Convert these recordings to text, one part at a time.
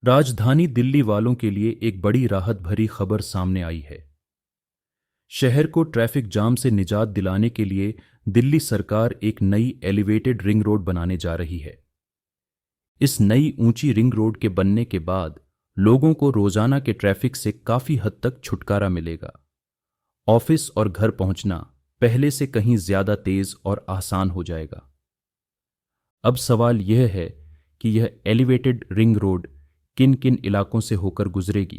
राजधानी दिल्ली वालों के लिए एक बड़ी राहत भरी खबर सामने आई है। शहर को ट्रैफिक जाम से निजात दिलाने के लिए दिल्ली सरकार एक नई एलिवेटेड रिंग रोड बनाने जा रही है। इस नई ऊंची रिंग रोड के बनने के बाद लोगों को रोजाना के ट्रैफिक से काफी हद तक छुटकारा मिलेगा। ऑफिस और घर पहुंचना पहले से कहीं ज्यादा तेज और आसान हो जाएगा। अब सवाल यह है कि यह एलिवेटेड रिंग रोड किन किन इलाकों से होकर गुजरेगी,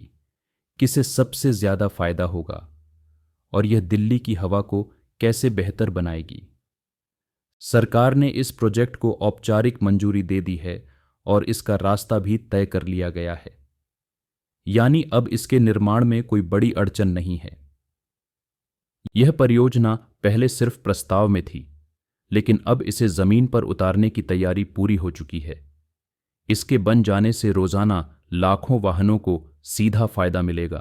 किसे सबसे ज्यादा फायदा होगा और यह दिल्ली की हवा को कैसे बेहतर बनाएगी। सरकार ने इस प्रोजेक्ट को औपचारिक मंजूरी दे दी है और इसका रास्ता भी तय कर लिया गया है, यानी अब इसके निर्माण में कोई बड़ी अड़चन नहीं है। यह परियोजना पहले सिर्फ प्रस्ताव में थी, लेकिन अब इसे जमीन पर उतारने की तैयारी पूरी हो चुकी है। इसके बन जाने से रोजाना लाखों वाहनों को सीधा फायदा मिलेगा।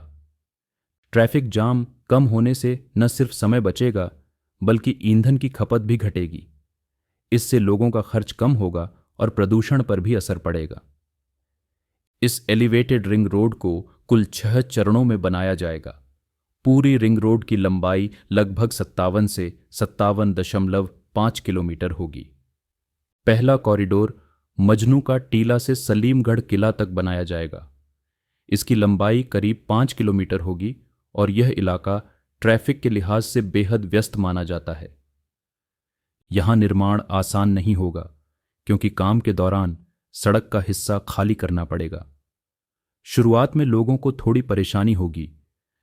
ट्रैफिक जाम कम होने से न सिर्फ समय बचेगा, बल्कि ईंधन की खपत भी घटेगी। इससे लोगों का खर्च कम होगा और प्रदूषण पर भी असर पड़ेगा। इस एलिवेटेड रिंग रोड को कुल 6 चरणों में बनाया जाएगा। पूरी रिंग रोड की लंबाई लगभग 57 से 57.5 किलोमीटर होगी। पहला कॉरिडोर मजनू का टीला से सलीमगढ़ किला तक बनाया जाएगा। इसकी लंबाई करीब 5 किलोमीटर होगी और यह इलाका ट्रैफिक के लिहाज से बेहद व्यस्त माना जाता है। यहां निर्माण आसान नहीं होगा, क्योंकि काम के दौरान सड़क का हिस्सा खाली करना पड़ेगा। शुरुआत में लोगों को थोड़ी परेशानी होगी,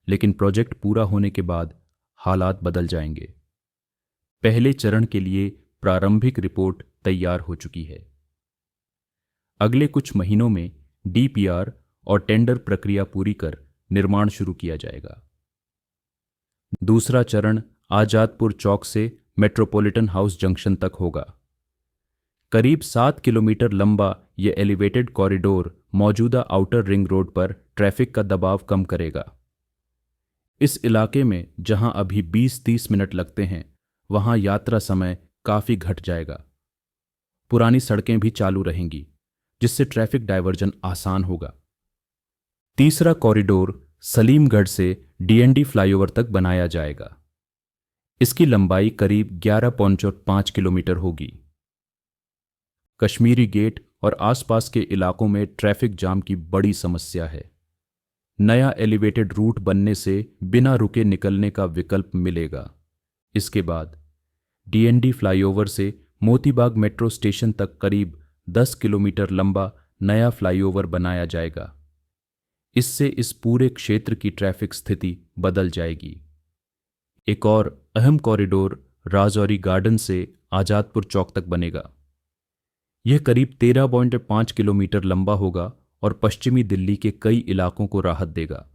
लेकिन प्रोजेक्ट पूरा होने के बाद हालात बदल जाएंगे। पहले चरण के लिए प्रारंभिक रिपोर्ट तैयार हो चुकी है। अगले कुछ महीनों में डीपीआर और टेंडर प्रक्रिया पूरी कर निर्माण शुरू किया जाएगा। दूसरा चरण आजादपुर चौक से मेट्रोपॉलिटन हाउस जंक्शन तक होगा। करीब 7 किलोमीटर लंबा यह एलिवेटेड कॉरिडोर मौजूदा आउटर रिंग रोड पर ट्रैफिक का दबाव कम करेगा। इस इलाके में जहां अभी 20-30 मिनट लगते हैं, वहां यात्रा समय काफी घट जाएगा। पुरानी सड़कें भी चालू रहेंगी, जिससे ट्रैफिक डायवर्जन आसान होगा। तीसरा कॉरिडोर सलीमगढ़ से डीएनडी फ्लाईओवर तक बनाया जाएगा। इसकी लंबाई करीब 11.5 किलोमीटर होगी। कश्मीरी गेट और आसपास के इलाकों में ट्रैफिक जाम की बड़ी समस्या है। नया एलिवेटेड रूट बनने से बिना रुके निकलने का विकल्प मिलेगा। इसके बाद डीएनडी फ्लाईओवर से मोतीबाग मेट्रो स्टेशन तक करीब 10 किलोमीटर लंबा नया फ्लाईओवर बनाया जाएगा। इससे इस पूरे क्षेत्र की ट्रैफिक स्थिति बदल जाएगी। एक और अहम कॉरिडोर राजौरी गार्डन से आजादपुर चौक तक बनेगा। यह करीब 13.5 किलोमीटर लंबा होगा और पश्चिमी दिल्ली के कई इलाकों को राहत देगा।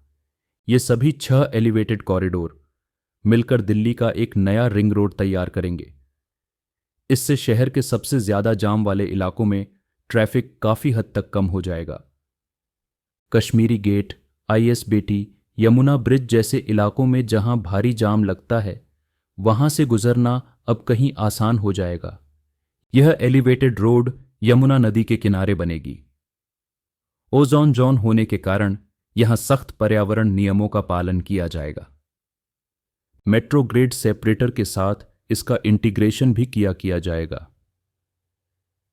ये सभी 6 एलिवेटेड कॉरिडोर मिलकर दिल्ली का एक नया रिंग रोड तैयार करेंगे। इससे शहर के सबसे ज्यादा जाम वाले इलाकों में ट्रैफिक काफी हद तक कम हो जाएगा। Kashmiri Gate, ISBT, Yamuna Bridge जैसे इलाकों में जहां भारी जाम लगता है, वहां से गुजरना अब कहीं आसान हो जाएगा। यह एलिवेटेड रोड यमुना नदी के किनारे बनेगी। ओजोन जोन होने के कारण यहां सख्त पर्यावरण नियमों का पालन किया जाएगा। मेट्रो ग्रिड सेपरेटर के साथ इसका इंटीग्रेशन भी किया जाएगा।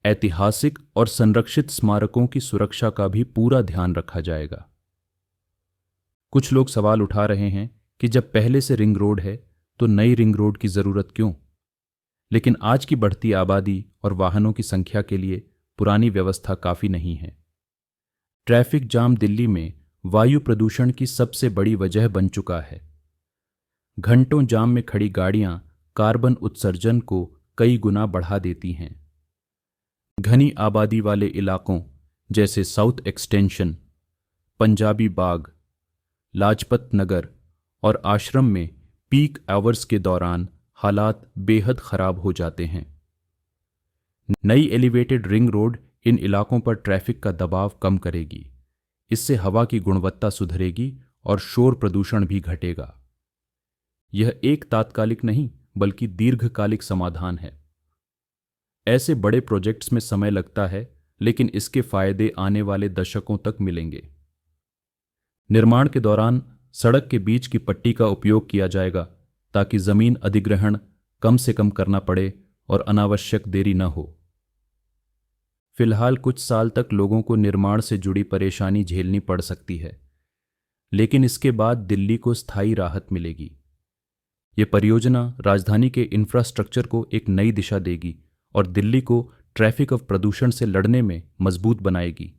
ऐतिहासिक और संरक्षित स्मारकों की सुरक्षा का भी पूरा ध्यान रखा जाएगा। कुछ लोग सवाल उठा रहे हैं कि जब पहले से रिंग रोड है तो नई रिंग रोड की जरूरत क्यों? लेकिन आज की बढ़ती आबादी और वाहनों की संख्या के लिए पुरानी व्यवस्था काफी नहीं है। ट्रैफिक जाम दिल्ली में वायु प्रदूषण की सबसे बड़ी वजह बन चुका है। घंटों जाम में खड़ी गाड़ियां कार्बन उत्सर्जन को कई गुना बढ़ा देती हैं। घनी आबादी वाले इलाकों जैसे साउथ एक्सटेंशन, पंजाबी बाग, लाजपत नगर और आश्रम में पीक आवर्स के दौरान हालात बेहद खराब हो जाते हैं। नई एलिवेटेड रिंग रोड इन इलाकों पर ट्रैफिक का दबाव कम करेगी। इससे हवा की गुणवत्ता सुधरेगी और शोर प्रदूषण भी घटेगा। यह एक तात्कालिक नहीं बल्कि दीर्घकालिक समाधान है। ऐसे बड़े प्रोजेक्ट्स में समय लगता है, लेकिन इसके फायदे आने वाले दशकों तक मिलेंगे। निर्माण के दौरान सड़क के बीच की पट्टी का उपयोग किया जाएगा ताकि जमीन अधिग्रहण कम से कम करना पड़े और अनावश्यक देरी न हो। फिलहाल कुछ साल तक लोगों को निर्माण से जुड़ी परेशानी झेलनी पड़ सकती है, लेकिन इसके बाद दिल्ली को स्थायी राहत मिलेगी। ये परियोजना राजधानी के इंफ्रास्ट्रक्चर को एक नई दिशा देगी और दिल्ली को ट्रैफिक और प्रदूषण से लड़ने में मजबूत बनाएगी।